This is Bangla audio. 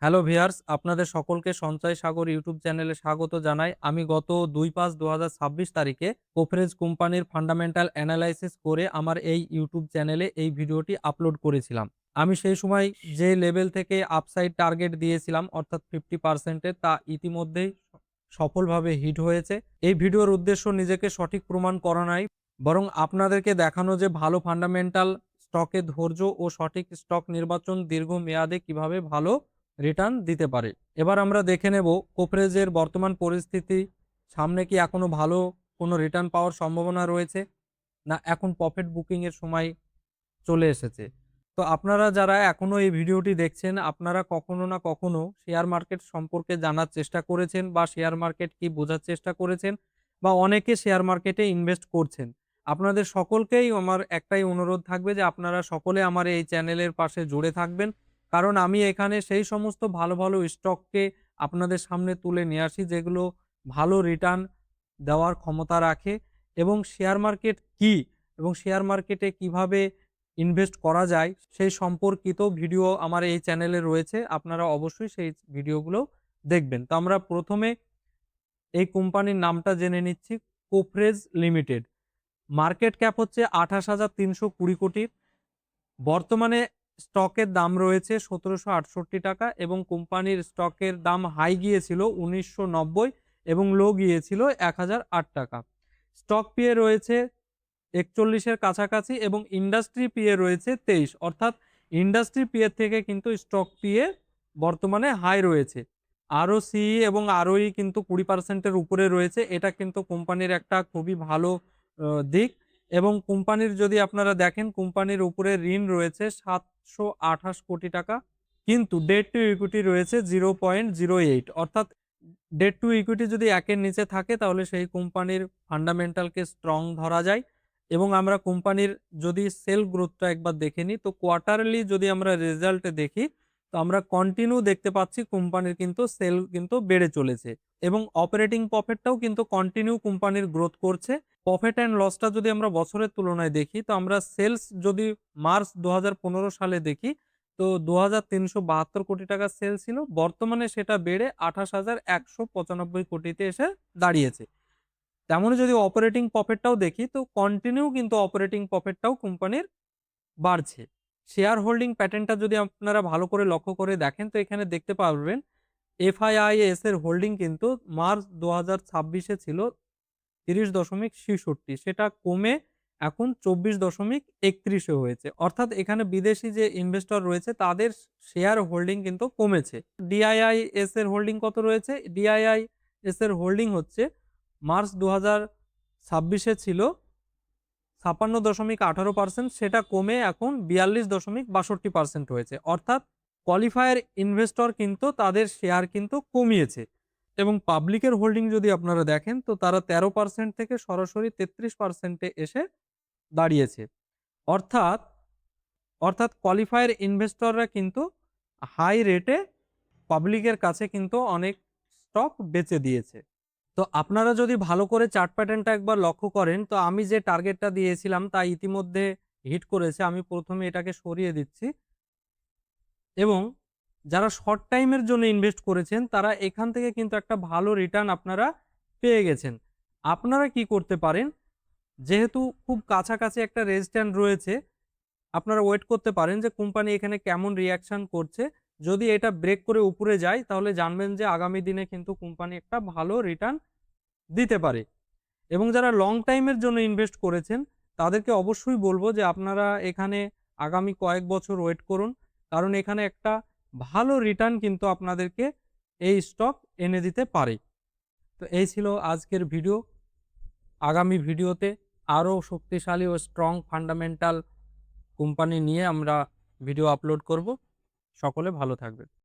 হ্যালো ভিউয়ার্স, আপনাদের সকলকে সঞ্চয় সাগর ইউটিউব চ্যানেলে স্বাগত জানাই। আমি গত ২/৫/২০২৬ তারিখে কোফরেজ কোম্পানির ফান্ডামেন্টাল অ্যানালাইসিস করে আমার এই ইউটিউব চ্যানেলে এই ভিডিওটি আপলোড করেছিলাম। আমি সেই সময় যে লেভেল থেকে আপসাইড টার্গেট দিয়েছিলাম অর্থাৎ 50% এর তা ইতিমধ্যেই সফলভাবে হিট হয়েছে। এই ভিডিওর উদ্দেশ্য নিজেকে সঠিক প্রমাণ করা নয়, বরং আপনাদেরকে দেখানো যে ভালো ফান্ডামেন্টাল স্টকে ধৈর্য ও সঠিক স্টক নির্বাচন দীর্ঘমেয়াদে কিভাবে ভালো রিটার্ন দিতে পারে। এবার আমরা দেখে নেব কোফরেজের বর্তমান পরিস্থিতি, সামনে কি এখনো ভালো কোনো রিটার্ন পাওয়ার সম্ভাবনা রয়েছে? না এখন প্রফিট বুকিং এর সময় চলে এসেছে? তো আপনারা যারা এখনো এই ভিডিওটি দেখছেন, আপনারা কখনো না কখনো শেয়ার মার্কেট সম্পর্কে জানার চেষ্টা করেছেন বা শেয়ার মার্কেট কি বোঝার চেষ্টা করেছেন বা অনেকে শেয়ার মার্কেটে ইনভেস্ট করছেন। আপনাদের সকলকেই আমার একটাই অনুরোধ থাকবে যে আপনারা সকলে আমার এই চ্যানেলের পাশে জুড়ে থাকবেন। কারণ আমি এখানে সেই সমস্ত ভালো, ভালো স্টককে আপনাদের সামনে তুলে নিয়ে আসি যেগুলো ভালো রিটার্ন দেওয়ার ক্ষমতা রাখে এবং শেয়ার মার্কেট কি এবং শেয়ার মার্কেটে কিভাবে ইনভেস্ট করা যায় সেই সম্পর্কিত ভিডিও আমার এই চ্যানেলে রয়েছে। আপনারা অবশ্যই সেই ভিডিওগুলো দেখবেন। তো আমরা ১ম এ এই কোম্পানির নামটা জেনে নিচ্ছি, কোফরেজ লিমিটেড। মার্কেট ক্যাপ হচ্ছে ২৮,৩২০ কোটি। বর্তমানে স্টকের দাম রয়েছে ৳১৭৬৮ এবং কোম্পানির স্টকের দাম হাই গিয়েছিল ১৯৯০ এবং লো গিয়েছিল ৳১,০০৮। স্টক পিএ রয়েছে ৪১ এর কাছাকাছি এবং ইন্ডাস্ট্রি পিএ রয়েছে ২৩। অর্থাৎ ইন্ডাস্ট্রি পিএ থেকে কিন্তু স্টক পিএ বর্তমানে হাই রয়েছে। আরওসিই এবং আরওই কিন্তু ২০% এর উপরে রয়েছে। এটা কিন্তু কোম্পানির একটা খুবই ভালো দিক এবং কোম্পানির যদি আপনারা দেখেন কোম্পানির উপরে ঋণ রয়েছে ৳৭২৮ কোটি। কিন্তু ডেট টু ইকুইটি রয়েছে 0.08, অর্থাৎ ডেট টু ইকুইটি যদি ১ এর নিচে থাকে তাহলে সেই কোম্পানির ফান্ডামেন্টালকে স্ট্রং ধরা যায় এবং আমরা কোম্পানির যদি সেল গ্রোথটা একবার দেখে নিই, তো কোয়ার্টারলি যদি আমরা রেজাল্টে দেখি, তো আমরা কন্টিনিউ দেখতে পাচ্ছি কোম্পানির কিন্তু সেল কিন্তু বেড়ে চলেছে এবং অপারেটিং প্রফিটটাও কিন্তু কন্টিনিউ কোম্পানির গ্রোথ করছে। প্রফিট অ্যান্ড লসটা যদি আমরা বছরের তুলনায় দেখি, তো আমরা সেলস যদি মার্চ ২০১৫ সালে দেখি, তো ৳২,৩৭২ কোটি সেল ছিল। বর্তমানে সেটা বেড়ে ২৮,১৯৫ কোটিতে এসে দাঁড়িয়েছে। তেমনি যদি অপারেটিং প্রফিটটাও দেখি, তো কন্টিনিউ কিন্তু অপারেটিং প্রফিটটাও কোম্পানির বাড়ছে। শেয়ার হোল্ডিং প্যাটার্নটা যদি আপনারা ভালো করে লক্ষ্য করে দেখেন, তো এখানে দেখতে পারবেন এফআইআইএস এর হোল্ডিং কিন্তু মার্চ ২০২৬ এ ছিল ৩০.৬৬, সেটা কমে এখন ২৪.৩১ এ হয়েছে। অর্থাৎ এখানে বিদেশি যে ইনভেস্টর রয়েছে তাদের শেয়ার হোল্ডিং কিন্তু কমেছে। ডিআইআইএস এর হোল্ডিং কত রয়েছে? ডিআইআইএস এর হোল্ডিং হচ্ছে মার্চ ২০২৬ এ ছিল ৫৬.১৮%, সেটা কমে এখন ৪২.৬২% হয়েছে। অর্থাৎ কোয়ালিফায়ার ইনভেস্টর কিন্তু তাদের শেয়ার কিন্তু কমিয়েছে এবং পাবলিকের হোল্ডিং যদি আপনারা দেখেন, তো তারা ১৩% থেকে সরাসরি ৩৩% এ এসে দাঁড়িয়েছে। অর্থাৎ, অর্থাৎ কোয়ালিফায়ার ইনভেস্টররা কিন্তু হাই রেটে পাবলিকের কাছে কিন্তু অনেক স্টক বেচে দিয়েছে। তো আপনারা যদি ভালো করে চার্ট প্যাটার্নটা একবার লক্ষ্য করেন, তো আমি যে টার্গেটটা দিয়েছিলাম তা ইতিমধ্যে হিট করেছে। আমি ১ম এ এটাকে সরিয়ে দিচ্ছি এবং যারা শর্ট টাইমের জন্য ইনভেস্ট করেছেন তারা এখান থেকে কিন্তু একটা ভালো রিটার্ন আপনারা পেয়ে গেছেন। আপনারা কি করতে পারেন? যেহেতু খুব কাছাকাছি একটা রেজিস্ট্যান্ট রয়েছে, আপনারা ওয়েট করতে পারেন যে কোম্পানি এখানে কেমন রিঅ্যাকশন করছে। যদি এটা ব্রেক করে উপরে যায় তাহলে জানবেন যে আগামী দিনে কিন্তু কোম্পানি একটা ভালো রিটার্ন দিতে পারে। এবং যারা লং টাইমের জন্য ইনভেস্ট করেছেন, তাদেরকে অবশ্যই বলব যে আপনারা এখানে আগামী কয়েক বছর ওয়েট করুন। কারণ এখানে একটা ভালো রিটার্ন কিন্তু আপনাদেরকে এই স্টক এনে দিতে পারে। তো এই ছিল আজকের ভিডিও। আগামী ভিডিওতে আরো শক্তিশালী ও স্ট্রং ফান্ডামেন্টাল কোম্পানি নিয়ে আমরা ভিডিও আপলোড করব। সকলে ভালো থাকবেন।